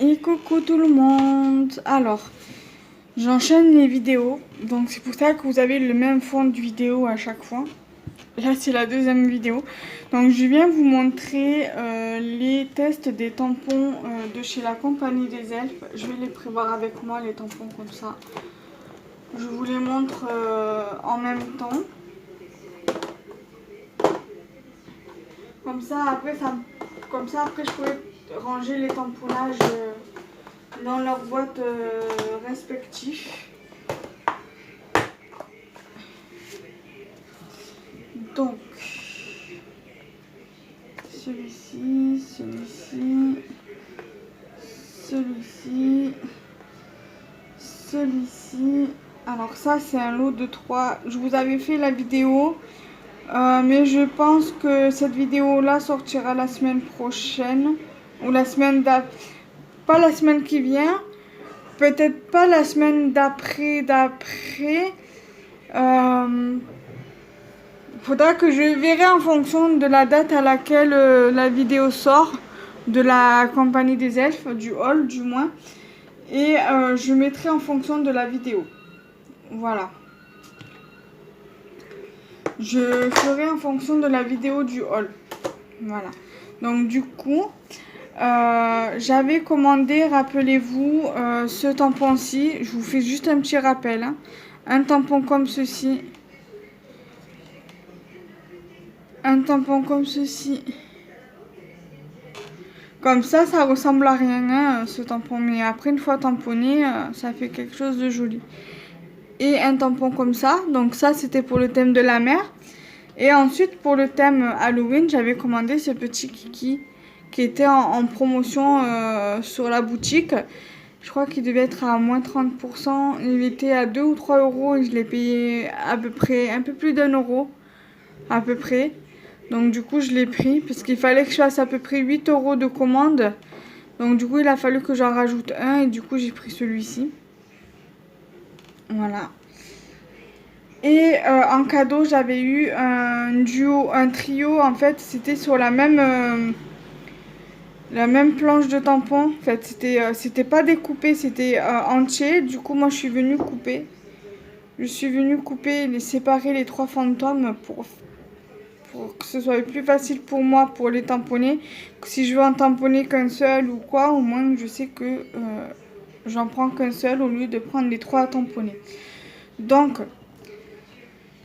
Et coucou tout le monde. Alors, j'enchaîne les vidéos. Donc c'est pour ça que vous avez le même fond de vidéo à chaque fois. Là c'est la deuxième vidéo. Donc je viens vous montrer les tests des tampons de chez la Compagnie des Elfes. Je vais les prévoir avec moi, les tampons comme ça. Je vous les montre en même temps. Comme ça après je pourrais ranger les tamponnages dans leurs boîtes respectives. Donc, celui-ci, celui-ci, celui-ci, celui-ci. Alors ça, c'est un lot de 3. Je vous avais fait la vidéo, mais je pense que cette vidéo-là sortira la semaine prochaine, ou la semaine d'après. Pas la semaine qui vient, peut-être pas la semaine d'après. Faudra que je verrai en fonction de la date à laquelle la vidéo sort, de la Compagnie des Elfes, du haul du moins. Et je mettrai en fonction de la vidéo. Voilà. Je ferai en fonction de la vidéo du haul. Voilà. Donc du coup, j'avais commandé, rappelez-vous, ce tampon-ci. Je vous fais juste un petit rappel. Hein. Un tampon comme ceci. Un tampon comme ceci. Comme ça ressemble à rien, hein, ce tampon. Mais après, une fois tamponné, ça fait quelque chose de joli. Et un tampon comme ça. Donc ça, c'était pour le thème de la mer. Et ensuite, pour le thème Halloween, j'avais commandé ce petit kiki qui était en promotion sur la boutique. Je crois qu'il devait être à moins 30%. Il était à 2 ou 3 euros et je l'ai payé à peu près, un peu plus d'1 euro. À peu près. Donc du coup je l'ai pris parce qu'il fallait que je fasse à peu près 8 euros de commande. Donc du coup il a fallu que j'en rajoute un et du coup j'ai pris celui-ci. Voilà. Et en cadeau j'avais eu un trio, en fait c'était sur la même planche de tampon. En fait c'était pas découpé, c'était entier. Du coup moi je suis venue couper. Je suis venue couper, séparer les 3 fantômes pour que ce soit plus facile pour moi pour les tamponner. Si je veux en tamponner qu'un seul ou quoi, au moins je sais que j'en prends qu'un seul au lieu de prendre les 3 à tamponner. Donc,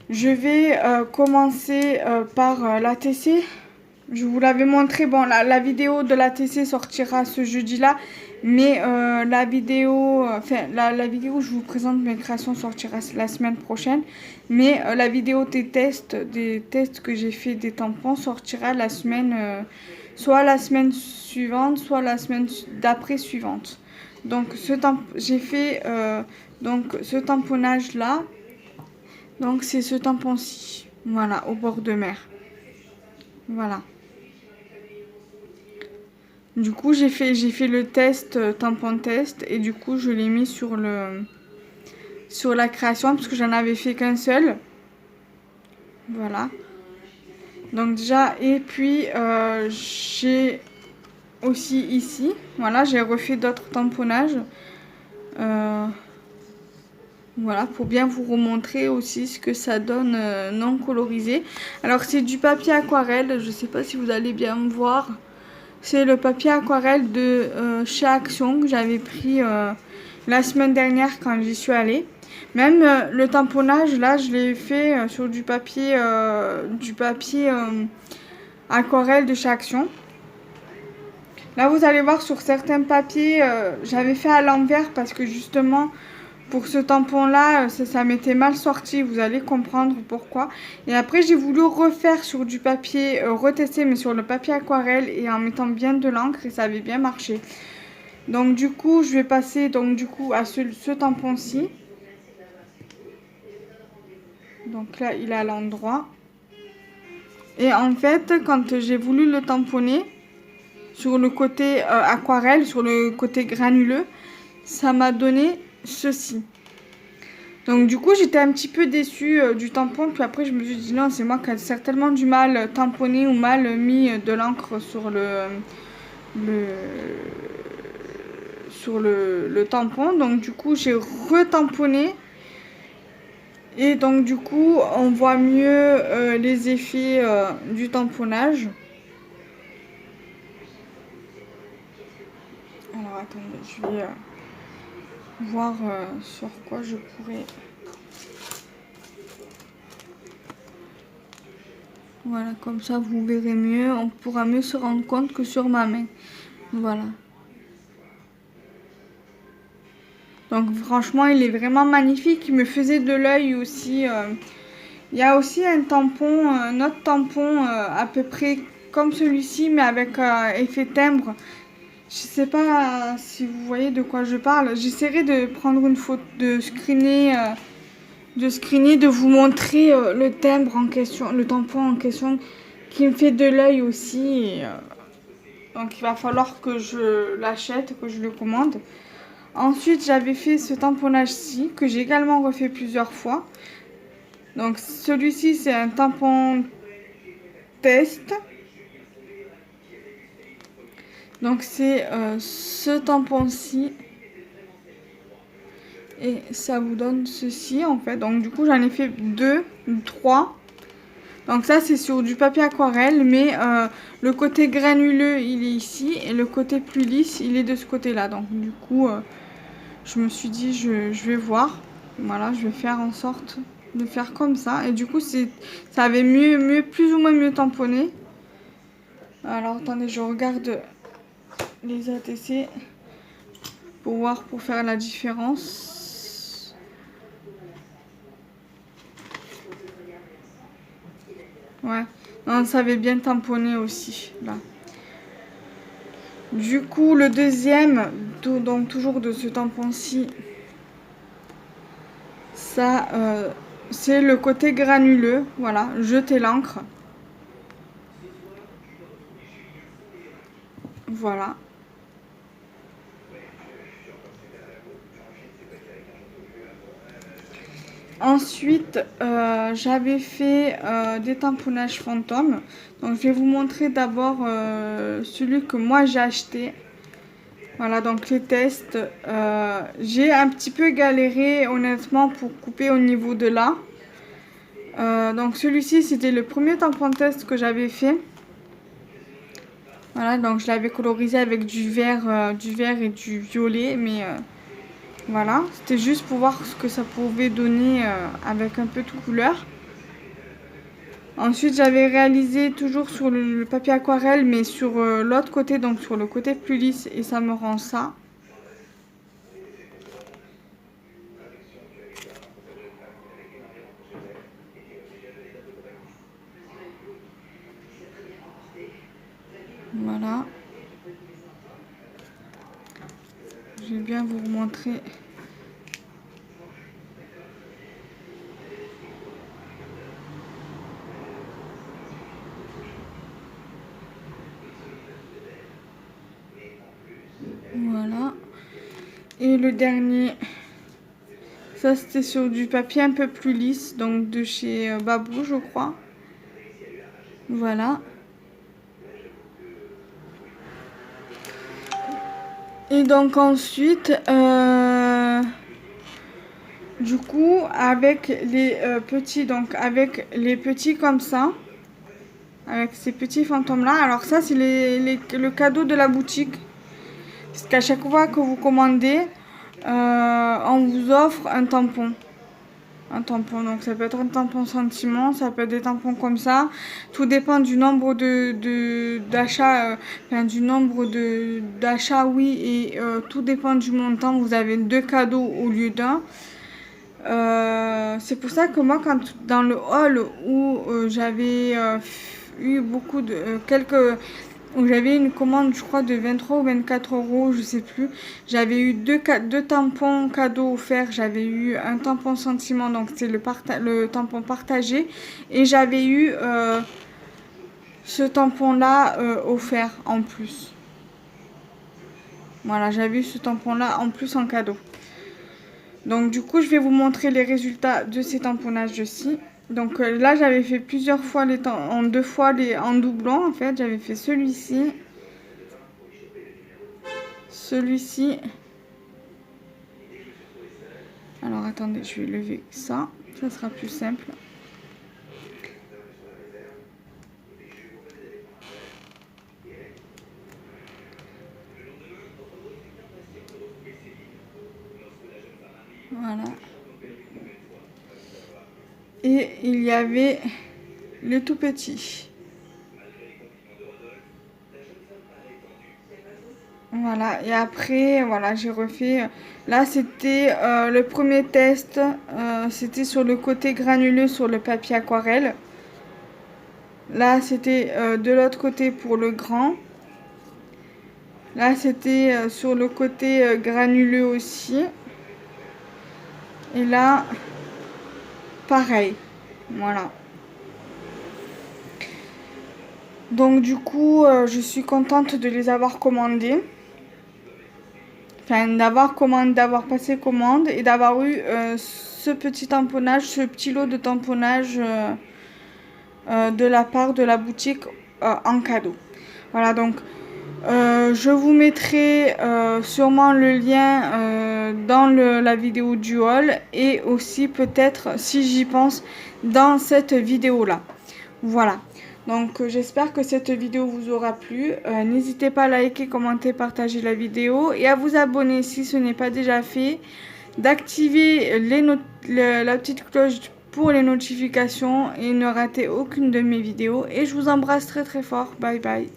je vais commencer par l'ATC. Je vous l'avais montré, bon, la vidéo de l'ATC sortira ce jeudi-là, mais la vidéo où je vous présente mes créations sortira la semaine prochaine. Mais la vidéo des tests que j'ai fait des tampons sortira la semaine, soit la semaine suivante, soit la semaine d'après suivante. Donc j'ai fait donc ce tamponnage là. Donc c'est ce tampon-ci, voilà, au bord de mer. Voilà. Du coup, j'ai fait le test, tampon test, et du coup, je l'ai mis sur la création, parce que j'en avais fait qu'un seul. Voilà. Donc déjà, et puis, j'ai aussi ici, voilà, j'ai refait d'autres tamponnages. Voilà, pour bien vous remontrer aussi ce que ça donne non colorisé. Alors, c'est du papier aquarelle, je sais pas si vous allez bien me voir. C'est le papier aquarelle de chez Action que j'avais pris la semaine dernière quand j'y suis allée. Même le tamponnage, là, je l'ai fait sur du papier aquarelle de chez Action. Là, vous allez voir sur certains papiers, j'avais fait à l'envers parce que justement, pour ce tampon-là, ça m'était mal sorti. Vous allez comprendre pourquoi. Et après, j'ai voulu refaire sur du papier, retester, mais sur le papier aquarelle et en mettant bien de l'encre et ça avait bien marché. Donc du coup, je vais passer à ce tampon-ci. Donc là, il est à l'endroit. Et en fait, quand j'ai voulu le tamponner sur le côté aquarelle, sur le côté granuleux, ça m'a donné ceci. Donc du coup j'étais un petit peu déçue du tampon, puis après je me suis dit non, c'est moi qui ai certainement du mal tamponné ou mal mis de l'encre sur sur le tampon. Donc du coup j'ai retamponné. Et donc du coup on voit mieux les effets du tamponnage. Alors attendez, je vais voir sur quoi je pourrais... Voilà, comme ça vous verrez mieux, on pourra mieux se rendre compte que sur ma main. Voilà. Donc franchement, il est vraiment magnifique. Il me faisait de l'œil aussi. Il y a aussi un tampon, un autre tampon à peu près comme celui-ci, mais avec effet timbre. Je sais pas si vous voyez de quoi je parle. J'essaierai de prendre une photo, de screener, de vous montrer le timbre en question, le tampon en question, qui me fait de l'œil aussi. Donc il va falloir que je l'achète, que je le commande. Ensuite, j'avais fait ce tamponnage-ci, que j'ai également refait plusieurs fois. Donc celui-ci, c'est un tampon test. Donc c'est ce tampon-ci. Et ça vous donne ceci en fait. Donc du coup, j'en ai fait 2 ou 3. Donc ça, c'est sur du papier aquarelle, mais le côté granuleux, il est ici. Et le côté plus lisse, il est de ce côté-là. Donc du coup, je me suis dit, je vais voir. Voilà, je vais faire en sorte de faire comme ça. Et du coup, ça avait plus ou moins mieux tamponné. Alors, attendez, je regarde les ATC pour voir, pour faire la différence. Ouais, non, ça avait bien tamponné aussi, là. Du coup, le deuxième, donc toujours de ce tampon-ci, ça, c'est le côté granuleux. Voilà, jeter l'encre. Voilà. Ensuite, j'avais fait des tamponnages fantômes. Donc, je vais vous montrer d'abord celui que moi j'ai acheté. Voilà, donc les tests. J'ai un petit peu galéré, honnêtement, pour couper au niveau de là. Donc, celui-ci, c'était le premier tampon test que j'avais fait. Voilà, donc je l'avais colorisé avec du vert et du violet, mais... voilà, c'était juste pour voir ce que ça pouvait donner avec un peu de couleur. Ensuite, j'avais réalisé toujours sur le papier aquarelle, mais sur l'autre côté, donc sur le côté plus lisse, et ça me rend ça. Voilà. Je vais bien vous montrer. Voilà. Et le dernier, ça c'était sur du papier un peu plus lisse, donc de chez Babou, je crois. Voilà. Et donc ensuite, du coup, avec les petits, donc avec les petits comme ça, avec ces petits fantômes là. Alors ça, c'est le cadeau de la boutique. Parce qu'à chaque fois que vous commandez, on vous offre un tampon. Un tampon, donc ça peut être un tampon sentiment, ça peut être des tampons comme ça. Tout dépend du nombre d'achats, du nombre d'achats, oui, et tout dépend du montant. Vous avez 2 cadeaux au lieu d'un. C'est pour ça que moi, quand dans le haul où j'avais eu beaucoup de où j'avais une commande, je crois, de 23 ou 24 euros, je sais plus. J'avais eu deux tampons cadeaux offerts. J'avais eu un tampon sentiment, donc c'est le tampon partagé. Et j'avais eu ce tampon-là offert en plus. Voilà, j'avais eu ce tampon-là en plus en cadeau. Donc du coup, je vais vous montrer les résultats de ces tamponnages-ci. Donc là, j'avais fait plusieurs fois en 2 fois en doublant en fait. J'avais fait celui-ci, celui-ci Alors attendez, je vais lever ça. Ça sera plus simple. Voilà. Et il y avait le tout petit. Voilà, et après, voilà, j'ai refait. Là, c'était le premier test. C'était sur le côté granuleux sur le papier aquarelle. Là, c'était de l'autre côté pour le grand. Là, c'était sur le côté granuleux aussi. Et là, pareil. Voilà. Donc, du coup, je suis contente de les avoir commandés. Enfin, d'avoir passé commande et d'avoir eu ce petit tamponnage, ce petit lot de tamponnage de la part de la boutique en cadeau. Voilà, donc je vous mettrai sûrement le lien dans la vidéo du haul et aussi peut-être, si j'y pense, dans cette vidéo-là. Voilà. Donc j'espère que cette vidéo vous aura plu. N'hésitez pas à liker, commenter, partager la vidéo et à vous abonner si ce n'est pas déjà fait. D'activer la petite cloche pour les notifications et ne rater aucune de mes vidéos. Et je vous embrasse très très fort. Bye bye.